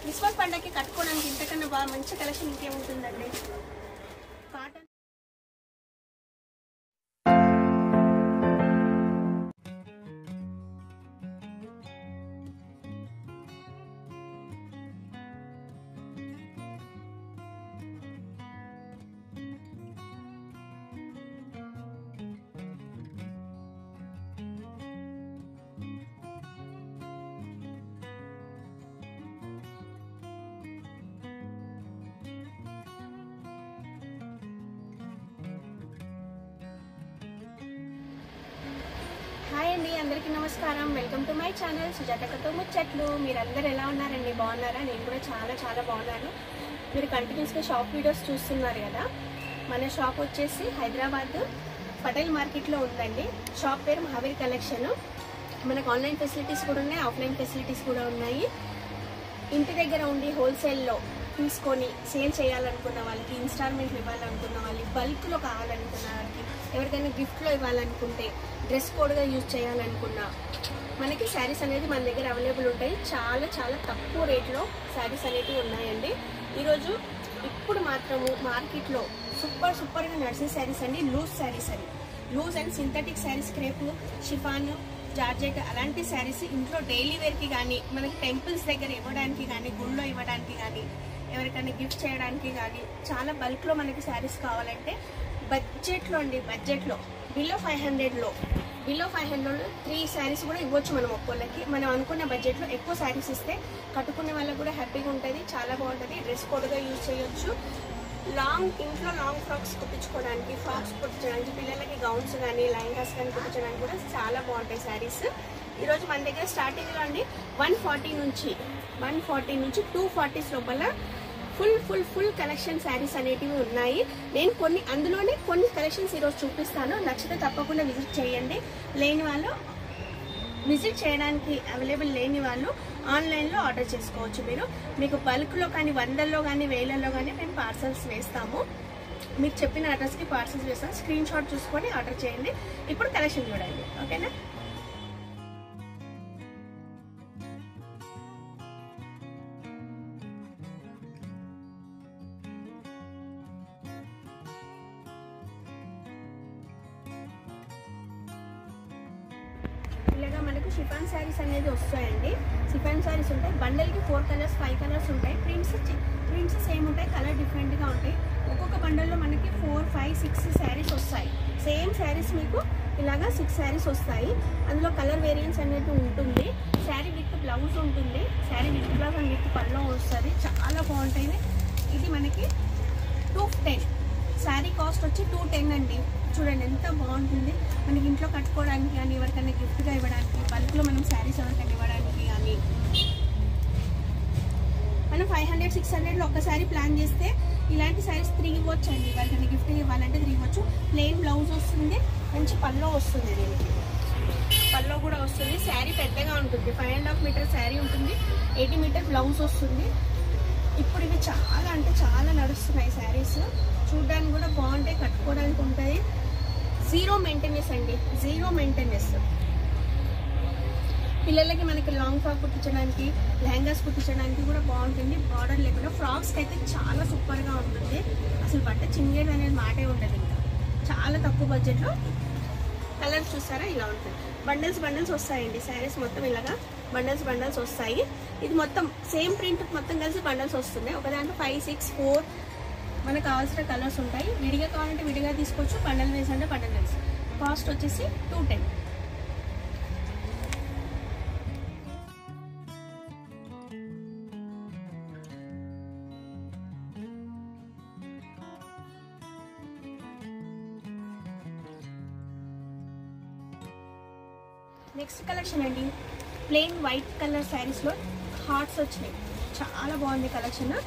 Christmas పండగకి కట్టుకోవడానికి ఇంతకన్నా బాగా మంచి కలెక్షన్ ఇంకేముంటుందండి. కాటన్ హాయ్ అండి, అందరికీ నమస్కారం. వెల్కమ్ టు మై ఛానల్ సుజాతకతో ముచ్చట్లు. మీరందరూ ఎలా ఉన్నారండి? బాగున్నారా? నేను కూడా చాలా బాగున్నాను. మీరు కంటిన్యూస్గా షాప్ వీడియోస్ చూస్తున్నారు కదా. మన షాప్ వచ్చేసి హైదరాబాద్ పటేల్ మార్కెట్లో ఉందండి. షాప్ పేరు మహావీర్ కలెక్షన్. మనకు ఆన్లైన్ ఫెసిలిటీస్ కూడా ఉన్నాయి, ఆఫ్లైన్ ఫెసిలిటీస్ కూడా ఉన్నాయి. ఇంటి దగ్గర ఉండి హోల్సేల్లో తీసుకొని సేల్ చేయాలనుకున్న వాళ్ళకి, ఇన్స్టాల్మెంట్లు ఇవ్వాలనుకున్న వాళ్ళకి, బల్క్లో కావాలనుకున్న వాళ్ళకి, ఎవరికైనా గిఫ్ట్లో ఇవ్వాలనుకుంటే, డ్రెస్ కోడ్గా యూజ్ చేయాలనుకున్నా మనకి శారీస్ అనేది మన దగ్గర అవైలబుల్ ఉంటాయి. చాలా తక్కువ రేట్లో శారీస్ అనేవి ఉన్నాయండి. ఈరోజు ఇప్పుడు మాత్రము మార్కెట్లో సూపర్గా నడిచే శారీస్ అండి. Loose and synthetic saris, crepe, chiffon, georgette అలాంటి శారీస్ ఇంట్లో డైలీ వేర్కి కానీ, మనకి టెంపుల్స్ దగ్గర ఇవ్వడానికి కానీ, గుళ్ళో ఇవ్వడానికి కానీ, ఎవరికైనా గిఫ్ట్ చేయడానికి కానీ చాలా బల్క్లో మనకి శారీస్ కావాలంటే బడ్జెట్లో బిలో 500లో 3 శారీస్ కూడా ఇవ్వచ్చు మనం ఒక్కోళ్ళకి. మనం అనుకున్న బడ్జెట్లో ఎక్కువ శారీస్ ఇస్తే కట్టుకునే వాళ్ళకి కూడా హ్యాపీగా ఉంటుంది, చాలా బాగుంటుంది. డ్రెస్ కోడ్గా యూజ్ చేయొచ్చు. ఇంట్లో లాంగ్ ఫ్రాక్స్ కుట్టించడానికి, పిల్లలకి గౌన్స్ కానీ లెహంగాస్ కానీ కుట్టించడానికి కూడా చాలా బాగుంటాయి శారీస్. ఈరోజు మన దగ్గర స్టార్టింగ్లో అండి 140 నుంచి 240 లోపల ఫుల్ కలెక్షన్ శారీస్ అనేటివి ఉన్నాయి. నేను అందులోనే కొన్ని కలెక్షన్స్ ఈరోజు చూపిస్తాను. నచ్చితే తప్పకుండా విజిట్ చేయండి. లేని వాళ్ళు విజిట్ చేయడానికి అవైలబుల్ లేని వాళ్ళు ఆన్లైన్లో ఆర్డర్ చేసుకోవచ్చు. మీకు బల్క్లో కానీ, 100లో కానీ, 1000లో కానీ మేము పార్సల్స్ వేస్తాము. మీకు చెప్పిన అడ్రస్కి పార్సల్స్ వేస్తాము. స్క్రీన్ షాట్ చూసుకొని ఆర్డర్ చేయండి. ఇప్పుడు కలెక్షన్ చూడండి, ఓకేనా? ఇలాగా మనకు షిఫాన్ శారీస్ అనేది వస్తాయండి. షిఫాన్ శారీస్ ఉంటాయి. బండల్కి 4 కలర్స్ 5 కలర్స్ ఉంటాయి. ప్రింట్స్ సేమ్ ఉంటాయి, కలర్ డిఫరెంట్గా ఉంటాయి. ఒక్కొక్క బండల్లో మనకి 4, 5, 6 శారీస్ వస్తాయి. సేమ్ శారీస్ మీకు ఇలాగా 6 శారీస్ వస్తాయి. అందులో కలర్ వేరియంట్స్ అనేది ఉంటుంది. శారీ విత్ బ్లౌజ్ ఉంటుంది. Sari with blouse and with pallu వస్తుంది. చాలా బాగుంటాయి. ఇది మనకి 210. శారీ కాస్ట్ వచ్చి 210 అండి. చూడండి ఎంత బాగుంటుంది. మనకి ఇంట్లో కట్టుకోవడానికి కానీ, ఎవరికైనా గిఫ్ట్గా ఇవ్వడానికి, బల్క్లో మనం శారీస్ ఎవరికైనా ఇవ్వడానికి కానీ, మనం 500-600లో ఒక్కసారి ప్లాన్ చేస్తే ఇలాంటి శారీస్ 3 ఇవ్వచ్చు అండి. ఎవరికైనా గిఫ్ట్ ఇవ్వాలంటే 3 ఇవ్వచ్చు. ప్లెయిన్ బ్లౌజ్ వస్తుంది, మంచి పల్లో వస్తుంది. దీనికి పల్లో కూడా వస్తుంది. శారీ పెద్దగా ఉంటుంది. 5.5 మీటర్ శారీ ఉంటుంది. 80 మీటర్ బ్లౌజ్ వస్తుంది. ఇప్పుడు ఇవి చాలా నడుస్తున్నాయి శారీస్. చూడడానికి కూడా బాగుంటాయి, కట్టుకోవడానికి ఉంటాయి. జీరో మెయింటెనెన్స్ అండి, జీరో మెయింటెనెన్స్. పిల్లలకి మనకి లాంగ్ ఫ్రాక్ కుట్టించడానికి, లెహంగాస్ కుట్టించడానికి కూడా బాగుంటుంది. బార్డర్ లేకుండా ఫ్రాక్స్కి అయితే చాలా సూపర్గా ఉంటుంది. అసలు బట్ట చింగేది అనేది మాటే ఉండదు. ఇంకా చాలా తక్కువ బడ్జెట్లో. కలర్స్ చూస్తారా ఇలా ఉంటుంది. బండల్స్ వస్తాయండి. శారీస్ మొత్తం ఇలాగా బండల్స్ వస్తాయి. ఇది మొత్తం సేమ్ ప్రింట్ మొత్తం కలిసి బండల్స్ వస్తున్నాయి. ఒక దాంట్లో 5, 6, 4 మనకు కావాల్సిన కలర్స్ ఉంటాయి. విడిగా కావాలంటే విడిగా తీసుకోవచ్చు, బండల్ వేసి అంటే బండల్ వేసి. కాస్ట్ వచ్చేసి 210. నెక్స్ట్ కలెక్షన్ అండి, ప్లెయిన్ వైట్ కలర్ శారీస్లో హార్ట్స్ వచ్చినాయి. చాలా బాగుంది కలెక్షన్.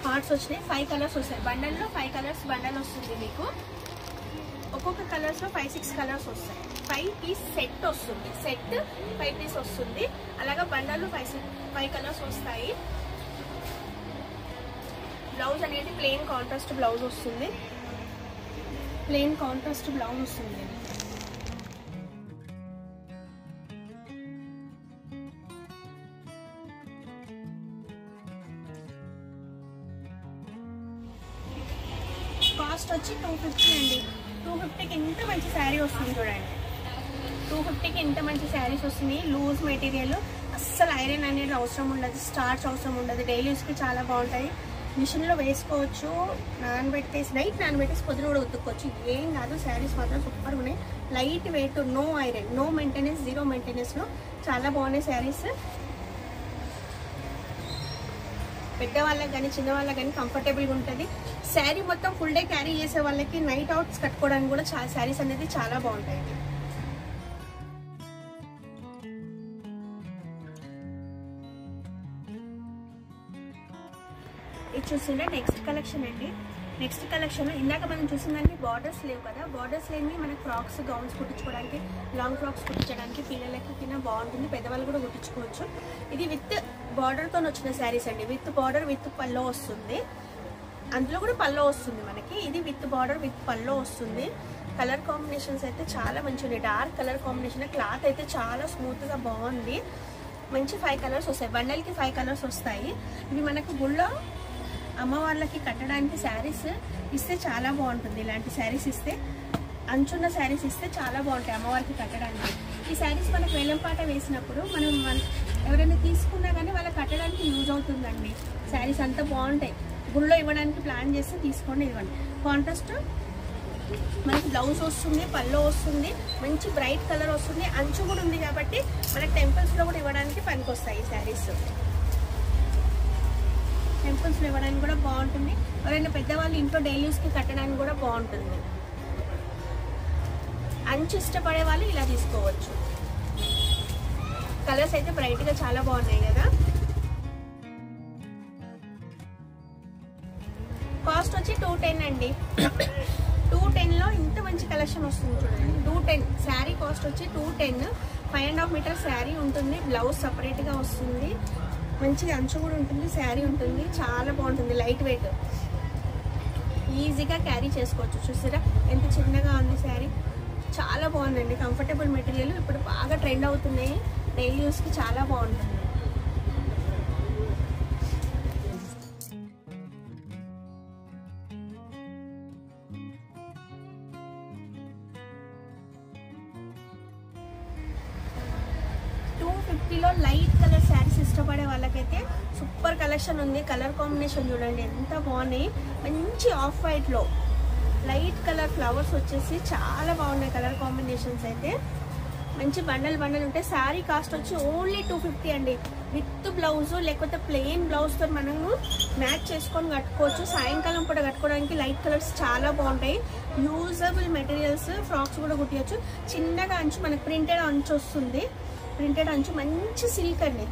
హార్ట్స్ వచ్చినాయి. 5 కలర్స్ వస్తాయి. బండల్లో 5 కలర్స్ బండల్ వస్తుంది. మీకు ఒక్కొక్క కలర్స్లో 5-6 కలర్స్ వస్తాయి. 5 పీస్ సెట్ వస్తుంది. సెట్ 5 పీస్ వస్తుంది. అలాగా బండల్లో 5 కలర్స్ వస్తాయి. బ్లౌజ్ అనేది ప్లెయిన్ కాంట్రాస్ట్ బ్లౌజ్ వస్తుంది. కాస్ట్ వచ్చి 250 అండి. 250కి ఇంత మంచి శారీ వస్తుంది చూడండి. 250కి ఇంత మంచి శారీస్ వస్తున్నాయి. లూజ్ మెటీరియల్, అస్సలు ఐరన్ అనేది అవసరం ఉండదు, స్టార్చ్ అవసరం ఉండదు. డైలీ యూస్కి చాలా బాగుంటాయి. మిషన్లో వేసుకోవచ్చు, నానబెట్టేసి నైట్ నానబెట్టేసి పొద్దున కూడా ఉతుక్కోవచ్చు, ఏం కాదు. శారీస్ మాత్రం సూపర్ ఉన్నాయి. Light weight, no iron, no maintenance, zero మెయింటెనెన్స్లో చాలా బాగున్నాయి శారీస్. పెద్దవాళ్ళకి కానీ చిన్నవాళ్ళకి కానీ కంఫర్టబుల్గా ఉంటుంది. శారీ మొత్తం ఫుల్ డే క్యారీ చేసే వాళ్ళకి నైట్ అవుట్స్ కట్టుకోవడానికి కూడా శారీస్ అనేది చాలా బాగుంటాయి. ఇది చూస్తుంటే నెక్స్ట్ కలెక్షన్ అండి. నెక్స్ట్ కలెక్షన్లో ఇందాక మనం చూసిందానికి బార్డర్స్ లేవు కదా, బార్డర్స్ లేని మనకి ఫ్రాక్స్, గౌన్స్ కుట్టించుకోవడానికి, లాంగ్ ఫ్రాక్స్ కుట్టించడానికి పిల్లలకి కింద బాగుంటుంది. పెద్దవాళ్ళు కూడా కుట్టించుకోవచ్చు. ఇది విత్ బార్డర్తో వచ్చిన శారీస్ అండి. విత్ బార్డర్ విత్ పల్లో వస్తుంది. అందులో కూడా పల్లో వస్తుంది మనకి. ఇది విత్ బార్డర్ విత్ పల్లో వస్తుంది. కలర్ కాంబినేషన్స్ అయితే చాలా మంచిగా ఉన్నాయి. డార్క్ కలర్ కాంబినేషన్, క్లాత్ అయితే చాలా స్మూత్గా బాగుంది. మంచి 5 కలర్స్ వస్తాయి. బండల్కి 5 కలర్స్ వస్తాయి. ఇవి మనకు గుళ్ళో అమ్మవార్లకి కట్టడానికి శారీస్ ఇస్తే చాలా బాగుంటుంది. ఇలాంటి శారీస్ ఇస్తే, అంచున్న శారీస్ ఇస్తే చాలా బాగుంటాయి అమ్మవారికి కట్టడానికి. ఈ శారీస్ మనకు వేలంపాట వేసినప్పుడు మనం ఎవరైనా తీసుకున్నా కానీ వాళ్ళకి కట్టడానికి యూజ్ అవుతుందండి. శారీస్ అంతా బాగుంటాయి. గుళ్ళో ఇవ్వడానికి ప్లాన్ చేస్తే తీసుకోండి, ఇవ్వండి. కాంట్రాస్ట్ మనకి బ్లౌజ్ వస్తుంది, పల్లో వస్తుంది, మంచి బ్రైట్ కలర్ వస్తుంది. అంచు కూడా ఉంది కాబట్టి మనకి టెంపుల్స్లో కూడా ఇవ్వడానికి పనికి వస్తాయి ఈ శారీస్. టెంపుల్స్లో ఇవ్వడానికి కూడా బాగుంటుంది. ఎవరైనా పెద్దవాళ్ళు ఇంట్లో డైలీ యూస్కి కట్టడానికి కూడా బాగుంటుంది. అంచు ఇష్టపడే వాళ్ళు ఇలా తీసుకోవచ్చు. కలర్స్ అయితే బ్రైట్గా చాలా బాగున్నాయి కదా. కాస్ట్ వచ్చి 210 అండి. 210లో ఇంత మంచి కలెక్షన్ వస్తుంది చూడండి. 210 శారీ కాస్ట్ వచ్చి 210. 5.5 మీటర్ శారీ ఉంటుంది. బ్లౌజ్ సపరేట్గా వస్తుంది. మంచిగా అంచు కూడా ఉంటుంది, శారీ ఉంటుంది. చాలా బాగుంటుంది. లైట్ వెయిట్, ఈజీగా క్యారీ చేసుకోవచ్చు. చూసారా ఎంత చిన్నగా ఉంది శారీ. చాలా బాగుందండి. కంఫర్టబుల్ మెటీరియల్, ఇప్పుడు బాగా ట్రెండ్ అవుతున్నాయి. డైలీ యూస్కి చాలా బాగుంటుంది. లో లైట్ కలర్ శారీస్ ఇష్టపడే వాళ్ళకైతే సూపర్ కలెక్షన్ ఉంది. కలర్ కాంబినేషన్ చూడండి ఎంత బాగున్నాయి. మంచి ఆఫ్ వైట్లో లైట్ కలర్ ఫ్లవర్స్ వచ్చేసి చాలా బాగున్నాయి. కలర్ కాంబినేషన్స్ అయితే మంచి బండల్ ఉంటాయి. శారీ కాస్ట్ వచ్చి ఓన్లీ 250 అండి. విత్ బ్లౌజ్ లేకపోతే ప్లెయిన్ బ్లౌజ్తో మనము మ్యాచ్ చేసుకొని కట్టుకోవచ్చు. సాయంకాలం పూట కట్టుకోవడానికి లైట్ కలర్స్ చాలా బాగుంటాయి. యూజబుల్ మెటీరియల్స్, ఫ్రాక్స్ కూడా కుట్టవచ్చు. చిన్నగా అంచు మనకి ప్రింటెడ్ అంచు వస్తుంది. ప్రింటెడ్ అంచు, మంచి సిల్క్ అండి,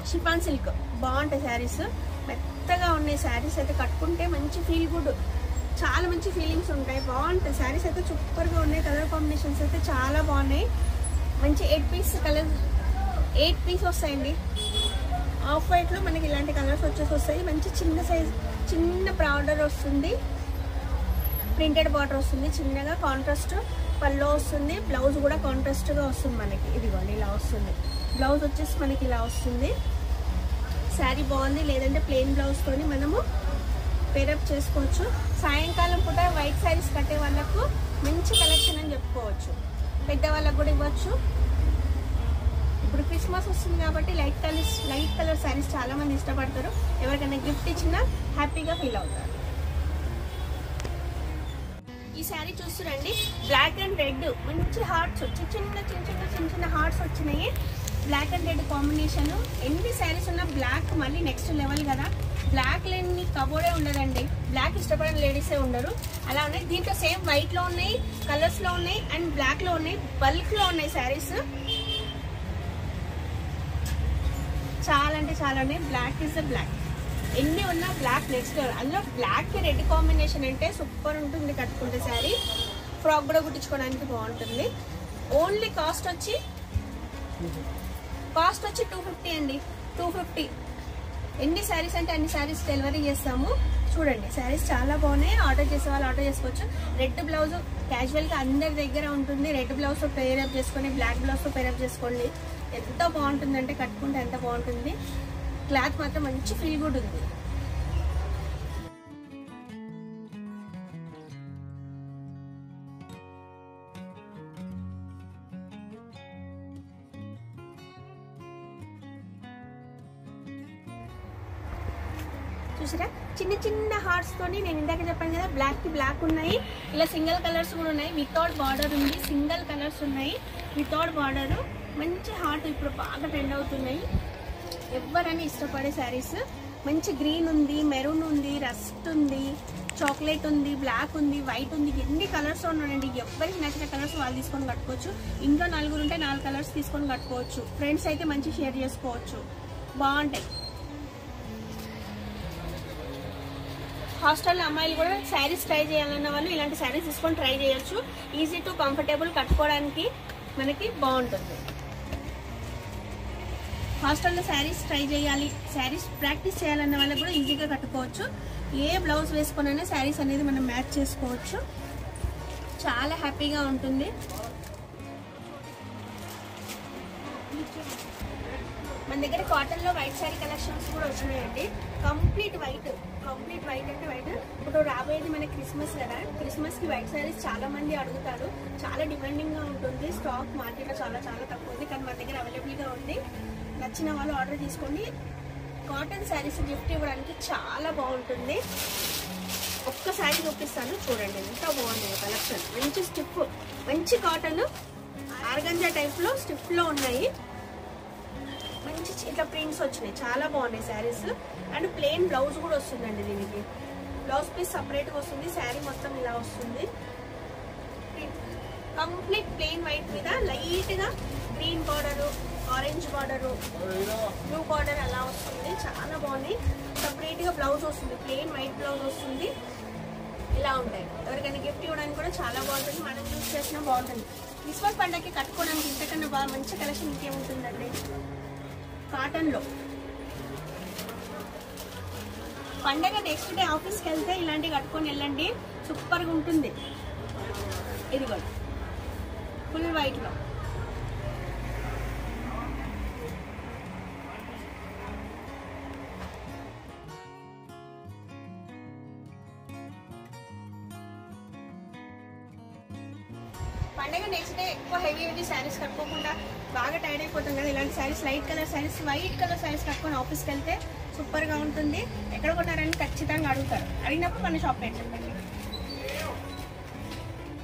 షిఫాన్ సిల్క్. బాగుంటాయి శారీస్, మెత్తగా ఉన్నాయి శారీస్. అయితే కట్టుకుంటే మంచి ఫీల్ గుడ్, చాలా మంచి ఫీలింగ్స్ ఉంటాయి. బాగుంటాయి శారీస్ అయితే సూపర్గా ఉన్నాయి. కలర్ కాంబినేషన్స్ అయితే చాలా బాగున్నాయి. మంచి 8 పీస్ కలర్, 8 పీస్ వస్తాయండి. ఆఫ్ వైట్లో మనకి ఇలాంటి కలర్స్ వచ్చేసి వస్తాయి. మంచి చిన్న సైజ్, చిన్న బార్డర్ వస్తుంది. ప్రింటెడ్ బార్డర్ వస్తుంది చిన్నగా. కాంట్రాస్ట్ పల్లో వస్తుంది. బ్లౌజ్ కూడా కాంట్రాస్ట్గా వస్తుంది మనకి. ఇదిగోండి ఇలా వస్తుంది. బ్లౌజ్ వచ్చేసి మనకి ఇలా వస్తుంది. శారీ బాగుంది. లేదంటే ప్లెయిన్ బ్లౌజ్తోని మనము పేరప్ చేసుకోవచ్చు. సాయంకాలం పూట వైట్ శారీస్ కట్టే వాళ్ళకు మంచి కలెక్షన్ అని చెప్పుకోవచ్చు. పెద్దవాళ్ళకు కూడా ఇవ్వచ్చు. ఇప్పుడు క్రిస్మస్ వస్తుంది కాబట్టి లైట్ కలర్ శారీస్ చాలా మంది ఇష్టపడతారు. ఎవరికైనా గిఫ్ట్ ఇచ్చినా హ్యాపీగా ఫీల్ అవుతారు. ఈ శారీ చూస్తురండి, బ్లాక్ అండ్ రెడ్ మంచి హార్ట్స్ వచ్చి చిన్న హార్ట్స్ వచ్చినాయి. Black and red combination. ఎన్ని శారీస్ ఉన్నా బ్లాక్ మళ్ళీ నెక్స్ట్ లెవెల్ కదా. బ్లాక్ లేని కబోర్డే ఉండదండి. బ్లాక్ ఇష్టపడిన లేడీసే ఉండరు. అలా ఉన్నాయి. దీంట్లో సేమ్ వైట్లో ఉన్నాయి, కలర్స్లో ఉన్నాయి అండ్ బ్లాక్లో ఉన్నాయి. బల్క్లో ఉన్నాయి శారీస్. చాలా అంటే చాలా ఉన్నాయి. Black is the black. ఎన్ని ఉన్నా బ్లాక్ నెక్స్ట్. అందులో బ్లాక్ రెడ్ కాంబినేషన్ అంటే సూపర్ ఉంటుంది కట్టుకుంటే శారీ. ఫ్రాక్ కూడా కుట్టించుకోవడానికి బాగుంటుంది. ఓన్లీ కాస్ట్ వచ్చి 250 అండి. 250. ఎన్ని శారీస్ అంటే అన్ని శారీస్ డెలివరీ చేస్తాము. చూడండి శారీస్ చాలా బాగున్నాయి. ఆర్డర్ చేసే వాళ్ళు ఆర్డర్ చేసుకోవచ్చు. రెడ్ బ్లౌజ్ క్యాజువల్గా అందరి దగ్గర ఉంటుంది. రెడ్ బ్లౌజ్తో పేరప్ చేసుకొని, బ్లాక్ బ్లౌజ్తో పేరప్ చేసుకోండి. ఎంత బాగుంటుందంటే కట్టుకుంటే ఎంత బాగుంటుంది. క్లాత్ మాత్రం మంచి ఫీల్ గుడ్ ఉంది. చూసారా చిన్న చిన్న హార్ట్స్ తోని నేను ఇందాక చెప్పాను కదా బ్లాక్ కి బ్లాక్ ఉన్నాయి, ఇలా సింగిల్ కలర్స్ కూడా ఉన్నాయి, వితౌట్ బార్డర్ ఉంది, సింగిల్ కలర్స్ ఉన్నాయి వితౌట్ బార్డర్. మంచి హార్ట్ ఇప్పుడు బాగా ట్రెండ్ అవుతున్నాయి, ఎవరైనా ఇష్టపడే శారీస్. మంచి గ్రీన్ ఉంది, మెరూన్ ఉంది, రస్ట్ ఉంది, చాక్లెట్ ఉంది, బ్లాక్ ఉంది, వైట్ ఉంది, ఎన్ని కలర్స్ ఉన్నాయండి. ఎవరికి నచ్చిన కలర్స్ వాళ్ళు తీసుకొని కట్టుకోవచ్చు. ఇంట్లో 4 ఉంటే 4 కలర్స్ తీసుకొని కట్టుకోవచ్చు. ఫ్రెండ్స్ అయితే మంచి షేర్ చేసుకోవచ్చు, బాగుంటాయి. హాస్టల్ అమ్మాయిలు కూడా శారీస్ ట్రై చేయాలన్న వాళ్ళు ఇలాంటి శారీస్ తీసుకొని ట్రై చేయొచ్చు. ఈజీ టు కంఫర్టబుల్, కట్టుకోవడానికి మనకి బాగుంటుంది. హాస్టల్లో శారీస్ ట్రై చేయాలి, శారీస్ ప్రాక్టీస్ చేయాలన్న వాళ్ళకి కూడా ఈజీగా కట్టుకోవచ్చు. ఏ బ్లౌజ్ వేసుకున్నా శారీస్ అనేది మనం మ్యాచ్ చేసుకోవచ్చు, చాలా హ్యాపీగా ఉంటుంది. మన దగ్గర కాటన్ లో వైట్ శారీ కలెక్షన్స్ కూడా వచ్చినాయండి. కంప్లీట్ వైట్ అంటే వైట్. ఇప్పుడు రాబోయేది మన క్రిస్మస్ కదా, క్రిస్మస్ కి వైట్ శారీస్ చాలా మంది అడుగుతారు, చాలా డిమాండింగ్ గా ఉంటుంది. స్టాక్ మార్కెట్ లో చాలా చాలా తక్కువ ఉంది, కానీ మన దగ్గర అవైలబుల్ గా ఉంది. నచ్చిన వాళ్ళు ఆర్డర్ తీసుకోండి. కాటన్ శారీస్ గిఫ్ట్ ఇవ్వడానికి చాలా బాగుంటుంది. ఒక్కసారి చూపిస్తాను చూడండి, ఎంత బాగుంది కలెక్షన్. మంచి స్టిఫ్, మంచి కాటన్ ఆర్గంజా టైప్ లో స్టిఫ్ లో ఉన్నాయి. మంచి ఇట్లా ప్రింట్స్ వచ్చినాయి, చాలా బాగున్నాయి శారీస్. అండ్ ప్లెయిన్ బ్లౌజ్ కూడా వస్తుందండి, దీనికి బ్లౌజ్ పీస్ సపరేట్గా వస్తుంది, శారీ మొత్తం ఇలా వస్తుంది. కంప్లీట్ ప్లెయిన్ వైట్ మీద లైట్ గా green border, orange border, blue border అలా వస్తుంది, చాలా బాగుంది. సపరేట్ గా బ్లౌజ్ వస్తుంది, ప్లెయిన్ వైట్ బ్లౌజ్ వస్తుంది. ఇలా ఉంటాయి, ఎవరికైనా గిఫ్ట్ ఇవ్వడానికి కూడా చాలా బాగుంటుంది, మనం యూజ్ చేసినా బాగుంటుంది. క్రిస్మస్ పండగకి కట్టుకోవడానికి ఇంతకన్నా బాగా మంచి కలెక్షన్ ఇంకేముంటుందండి. కాటన్ లో పండగ నెక్స్ట్ డే ఆఫీస్కి వెళ్తే ఇలాంటివి కట్టుకొని వెళ్ళండి, సూపర్గా ఉంటుంది. ఇది కూడా ఫుల్ వైట్ లో పండగ నెక్స్ట్ డే ఎక్కువ హెవీ శారీస్ కట్టుకోకుండా బాగా టైర్డ్ అయిపోతాం కదా, ఇలాంటి saris light colour saris, white colour saris కట్టుకొని ఆఫీస్కి వెళ్తే సూపర్గా ఉంటుంది. ఎక్కడ కొన్నారని ఖచ్చితంగా అడుగుతారు, అడిగినప్పుడు మన షాప్ పేరు చెప్పండి.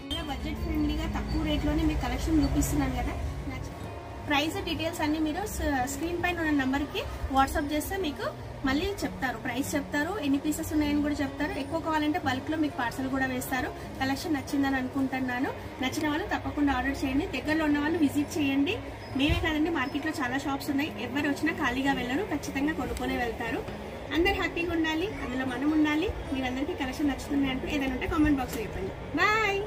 ఇలా బడ్జెట్ ఫ్రెండ్లీగా తక్కువ రేట్లోనే మీకు కలెక్షన్ చూపిస్తున్నాను కదా. ప్రైస్ డీటెయిల్స్ అన్ని మీరు స్క్రీన్ పైన ఉన్న నెంబర్కి వాట్సాప్ చేస్తే మీకు మళ్ళీ చెప్తారు, ప్రైస్ చెప్తారు, ఎన్ని పీసెస్ ఉన్నాయని కూడా చెప్తారు. ఎక్కువ కావాలంటే బల్క్లో మీకు పార్సల్ కూడా వేస్తారు. కలెక్షన్ నచ్చిందని అనుకుంటున్నాను. నచ్చిన వాళ్ళు తప్పకుండా ఆర్డర్ చేయండి. దగ్గరలో ఉన్న వాళ్ళు విజిట్ చేయండి. మేమే కాదండి, మార్కెట్లో చాలా షాప్స్ ఉన్నాయి, ఎవరు వచ్చినా ఖాళీగా వెళ్ళరు, ఖచ్చితంగా కొనుక్కొనే వెళ్తారు. అందరు హ్యాపీగా ఉండాలి, అందులో మనం ఉండాలి. మీరందరికీ కలెక్షన్ నచ్చుతుంది అంటూ ఏదైనా ఉంటే కామెంట్ బాక్స్లో చెప్పండి. బాయ్.